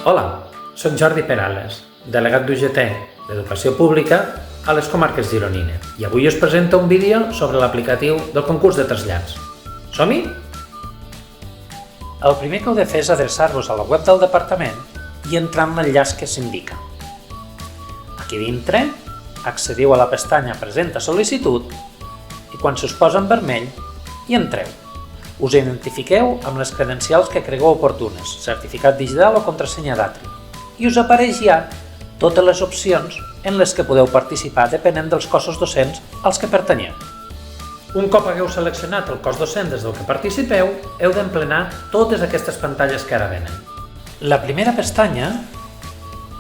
Hola, soc Jordi Perales, delegat d'UGT d'Educació Pública a les comarques gironines i avui us presento un vídeo sobre l'aplicatiu del concurs de trasllats. Som-hi? El primer que heu de fer és adreçar-vos a la web del departament i entrar en l'enllaç que s'indica. Aquí dintre, accediu a la pestanya Presenta sol·licitud i quan s'us posa en vermell, hi entreu. Us identifiqueu amb les credencials que cregueu oportunes, certificat digital o contrasenya d'Atri, i us apareix ja totes les opcions en les que podeu participar depenent dels cossos docents als que pertanyeu. Un cop hagueu seleccionat el cos docent des del que participeu, heu d'emplenar totes aquestes pantalles que ara venen. La primera pestanya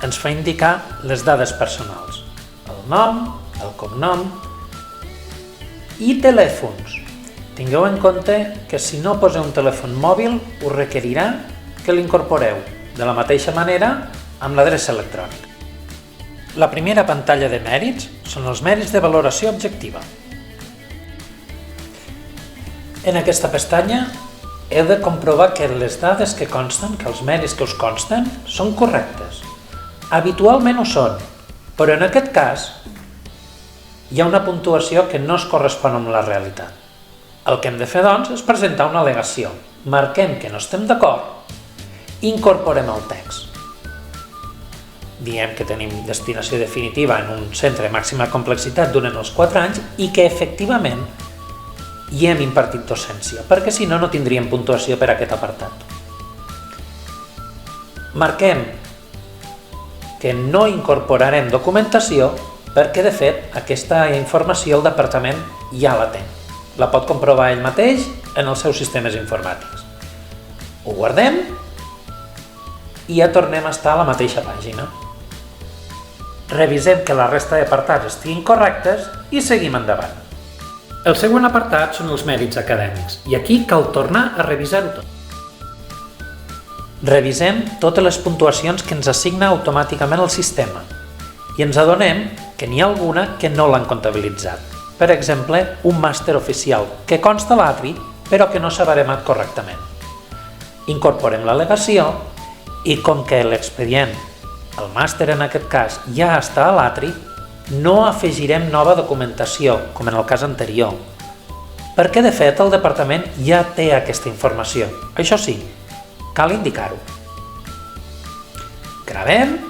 ens fa indicar les dades personals, el nom, el cognom i telèfons. Tingueu en compte que si no poseu un telèfon mòbil us requerirà que l'incorporeu de la mateixa manera amb l'adreça electrònica. La primera pantalla de mèrits són els mèrits de valoració objectiva. En aquesta pestanya heu de comprovar que les dades que consten, que els mèrits que us consten, són correctes. Habitualment ho són, però en aquest cas hi ha una puntuació que no es correspon amb la realitat. El que hem de fer, doncs, és presentar una al·legació. Marquem que no estem d'acord i incorporem el text. Diem que tenim destinació definitiva en un centre de màxima complexitat durant els 4 anys i que, efectivament, hi hem impartit docència, perquè si no, no tindríem puntuació per aquest apartat. Marquem que no incorporarem documentació perquè, de fet, aquesta informació el departament ja la té. La pot comprovar ell mateix en els seus sistemes informàtics. Ho guardem i ja tornem a estar a la mateixa pàgina. Revisem que la resta d'apartats estiguin correctes i seguim endavant. El següent apartat són els mèrits acadèmics i aquí cal tornar a revisar-ho tot. Revisem totes les puntuacions que ens assigna automàticament el sistema i ens adonem que n'hi ha alguna que no l'han comptabilitzat. Per exemple, un màster oficial que consta a l'Atri però que no s'ha baremat correctament. Incorporem l'al·legació i com que l'expedient, el màster en aquest cas, ja està a l'Atri, no afegirem nova documentació, com en el cas anterior, perquè de fet el departament ja té aquesta informació. Això sí, cal indicar-ho. Gravem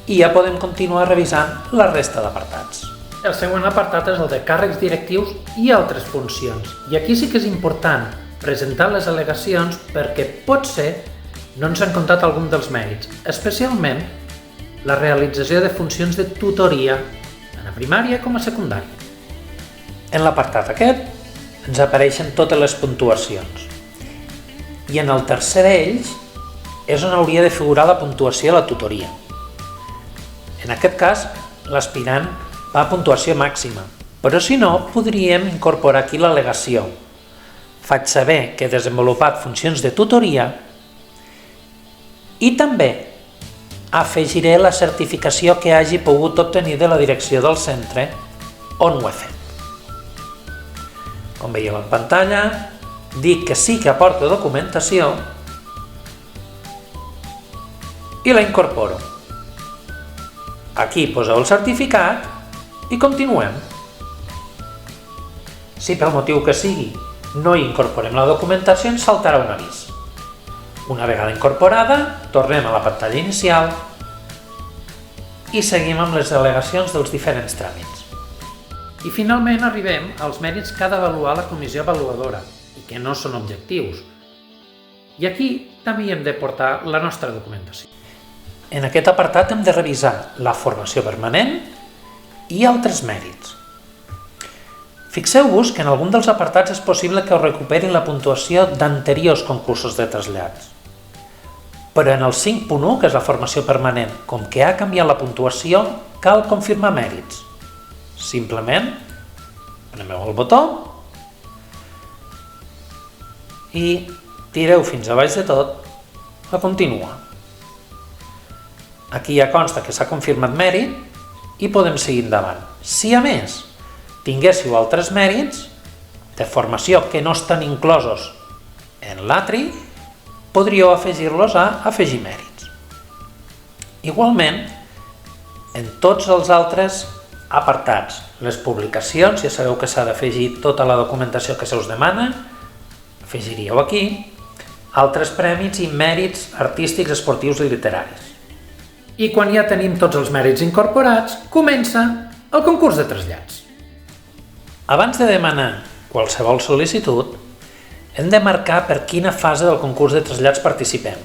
i ja podem continuar revisant la resta d'apartats. El següent apartat és el de càrrecs directius i altres funcions. I aquí sí que és important presentar les al·legacions perquè potser no ens han comptat algun dels mèrits, especialment la realització de funcions de tutoria, tant a primària com a secundària. En l'apartat aquest ens apareixen totes les puntuacions. I en el tercer d'ells és on hauria de figurar la puntuació a la tutoria. En aquest cas, l'aspirant va a puntuació màxima, però si no, podríem incorporar aquí l'al·legació. Faig saber que he desenvolupat funcions de tutoria i també afegiré la certificació que hagi pogut obtenir de la direcció del centre on ho he fet. Com veieu en pantalla, dic que sí que aporto documentació i la incorporo. Aquí poseu el certificat i continuem. Si pel motiu que sigui no incorporem la documentació, ens saltarà un avís. Una vegada incorporada, tornem a la pantalla inicial i seguim amb les al·legacions dels diferents tràmits. I finalment arribem als mèrits que ha d'avaluar la comissió avaluadora i que no són objectius. I aquí també hi hem de portar la nostra documentació. En aquest apartat hem de revisar la formació permanent i altres mèrits. Fixeu-vos que en algun dels apartats és possible que us recuperin la puntuació d'anteriors concursos de trasllats. Però en el 5.1, que és la formació permanent, com que ha canviat la puntuació, cal confirmar mèrits. Simplement, premeu el botó i tireu fins a baix de tot a continuar. Aquí ja consta que s'ha confirmat mèrit i podem seguir endavant. Si a més tinguéssiu altres mèrits de formació que no estan inclosos en l'Atri, podríeu afegir-los a afegir mèrits. Igualment, en tots els altres apartats, les publicacions, ja sabeu que s'ha d'afegir tota la documentació que se us demana, afegiríeu aquí, altres prèmits i mèrits artístics, esportius i literaris. I quan ja tenim tots els mèrits incorporats, comença el concurs de trasllats. Abans de demanar qualsevol sol·licitud, hem de marcar per quina fase del concurs de trasllats participem.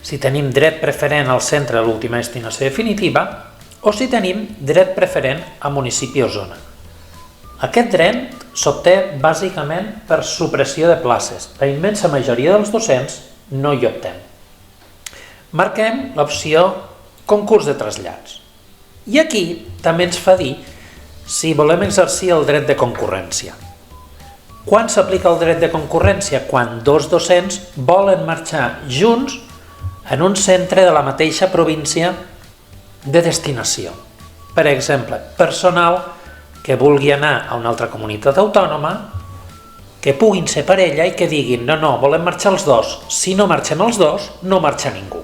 Si tenim dret preferent al centre de l'última destinació definitiva o si tenim dret preferent a municipi o zona. Aquest dret s'obté bàsicament per supressió de places. La immensa majoria dels docents no hi optem. Marquem l'opció concurs de trasllats. I aquí també ens fa dir si volem exercir el dret de concurrència. Quan s'aplica el dret de concurrència? Quan dos docents volen marxar junts en un centre de la mateixa província de destinació. Per exemple, personal que vulgui anar a una altra comunitat autònoma, que puguin ser parella i que diguin no, volem marxar els dos. Si no marxem els dos, no marxa ningú.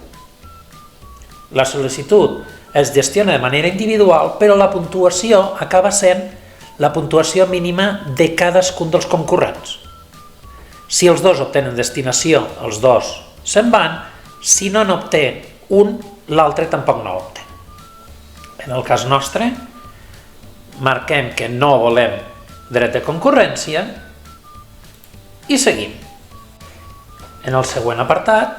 La sol·licitud es gestiona de manera individual, però la puntuació acaba sent la puntuació mínima de cadascun dels concurrents. Si els dos obtenen destinació, els dos se'n van. Si no n'obté un, l'altre tampoc no obté. En el cas nostre, marquem que no volem dret de concurrència i seguim. En el següent apartat,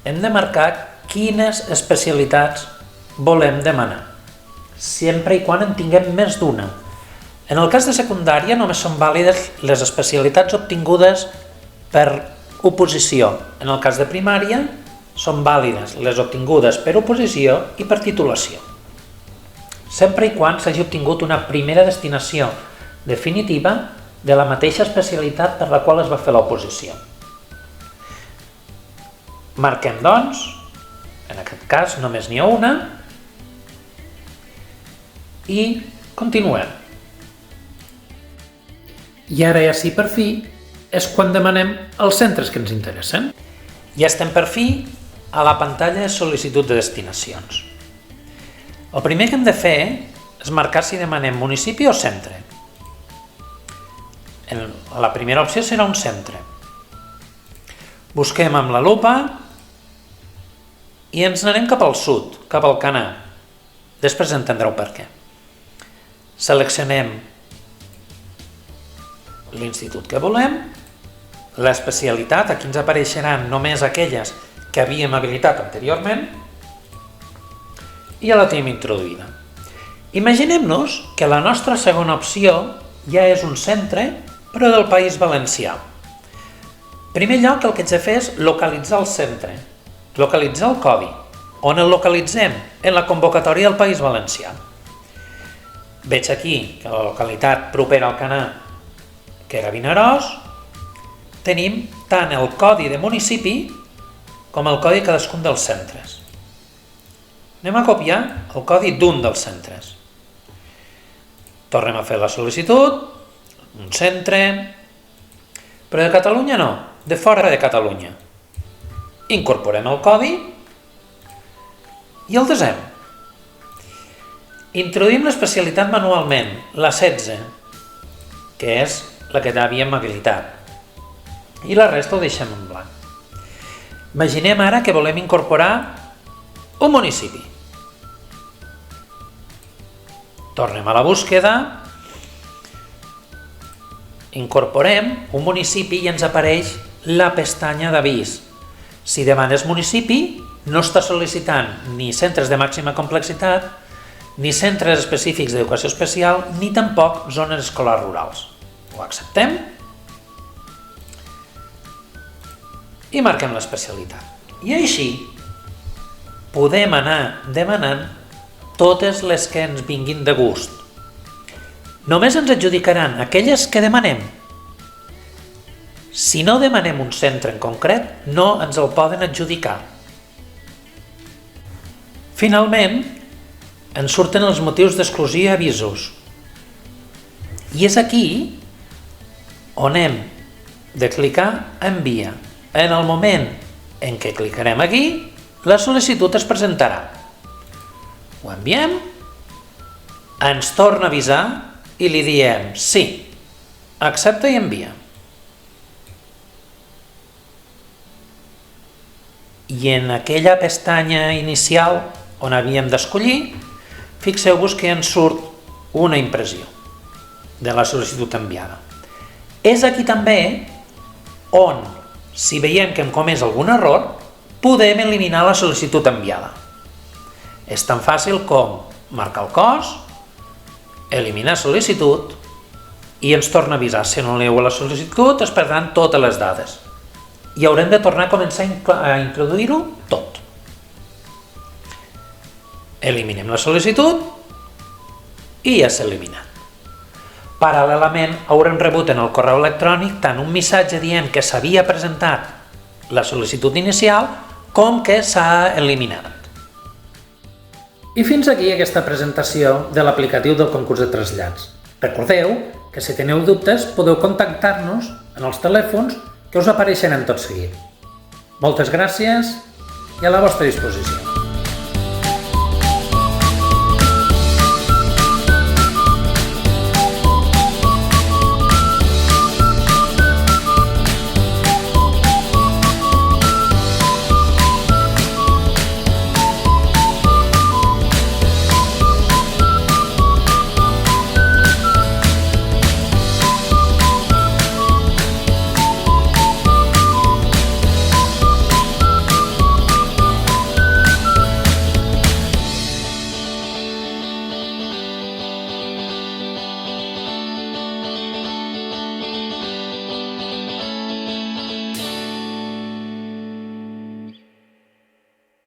hem de marcar quines especialitats volem demanar, sempre i quan en tinguem més d'una. En el cas de secundària només són vàlides les especialitats obtingudes per oposició. En el cas de primària són vàlides les obtingudes per oposició i per titulació, sempre i quan s'hagi obtingut una primera destinació definitiva de la mateixa especialitat per la qual es va fer l'oposició. Marquem, doncs, en aquest cas només n'hi ha una, i continuem. I ara ja sí, per fi, és quan demanem els centres que ens interessen. Ja estem per fi a la pantalla de sol·licitud de destinacions. El primer que hem de fer és marcar si demanem municipi o centre. La primera opció serà un centre. Busquem amb la lupa i ens n'anem cap al sud, cap al Canà. Després entendreu per què. Seleccionem l'institut que volem, l'especialitat, aquí ens apareixeran només aquelles que havíem habilitat anteriorment, i ja la tenim introduïda. Imaginem-nos que la nostra segona opció ja és un centre, però del País Valencià. En primer lloc, el que haig de fer és localitzar el centre, localitzar el codi. On el localitzem? En la convocatòria del País Valencià. Veig aquí que la localitat propera al Canà, que era Vinaròs, tenim tant el codi de municipi com el codi de cadascun dels centres. Anem a copiar el codi d'un dels centres. Tornem a fer la sol·licitud, un centre, però de Catalunya no, de fora de Catalunya. Incorporem el codi i el desem. Introduïm l'especialitat manualment, la 16, que és la que havíem habilitat, i la resta ho deixem en blanc. Imaginem ara que volem incorporar un municipi. Tornem a la búsqueda, incorporem un municipi i ens apareix la pestanya d'avís. Si demanes municipi, no està sol·licitant ni centres de màxima complexitat, ni centres específics d'educació especial, ni tampoc zones escolars rurals. Ho acceptem i marquem l'especialitat. I així podem anar demanant totes les que ens vinguin de gust. Només ens adjudicaran aquelles que demanem. Si no demanem un centre en concret, no ens el poden adjudicar. Finalment, ens surten els motius d'exclusió i avisos. I és aquí on hem de clicar a enviar. En el moment en què clicarem aquí, la sol·licitud es presentarà. Ho enviem, ens torna a avisar i li diem sí, accepta i envia. I en aquella pestanya inicial on havíem d'escollir, fixeu-vos que ens surt una impressió de la sol·licitud enviada. És aquí també on, si veiem que hem comès algun error, podem eliminar la sol·licitud enviada. És tan fàcil com marcar el cos, eliminar sol·licitud i ens torna a avisar. Si no aneu a la sol·licitud es perdran totes les dades i haurem de tornar a començar a introduir-ho tot. Eliminem la sol·licitud i ja s'ha eliminat. Paral·lelament haurem rebut en el correu electrònic tant un missatge dient que s'havia presentat la sol·licitud inicial com que s'ha eliminat. I fins aquí aquesta presentació de l'aplicatiu del concurs de trasllats. Recordeu que si teniu dubtes podeu contactar-nos en els telèfons que us apareixen tot seguit. Moltes gràcies i a la vostra disposició.